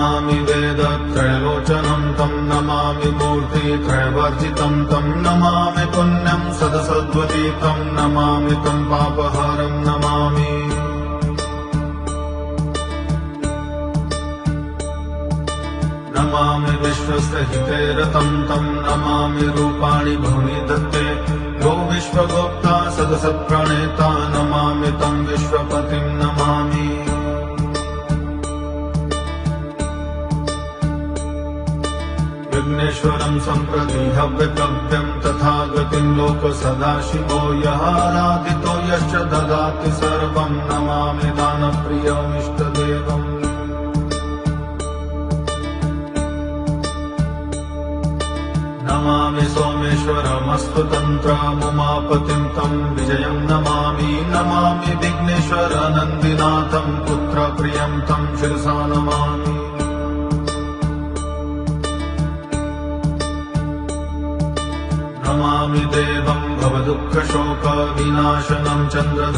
नमामि वेदत्रयलोचनं तं नमामि मूर्तित्रयवर्जितं तं नमामि पुण्यं सदसद्वतीतं नमामि तं पापहारं नमामि नमामि विश्वस्य हिते रतं तं नमामि रूपाणि भुवि दत्ते गो विश्वगोप्ता सदसत्प्रणेता नमामि तं विश्वपतिं नमामि विघ्नेश्वरं सम्प्रति हव्यकव्यं तथागतिं लोकसदाशिवो यः आराधितो यश्च ददाति सर्वं नमामि दानप्रियमिष्टदेवम् नमामि सोमेश्वरमस्तु तन्त्रमुमापतिं तं विजयं नमामि नमामि विघ्नेश्वरनन्दिनाथं पुत्रप्रियं तं शिरसा नमामि नमामि देवं भवदुःखशोकविनाशनं चन्द्रधरं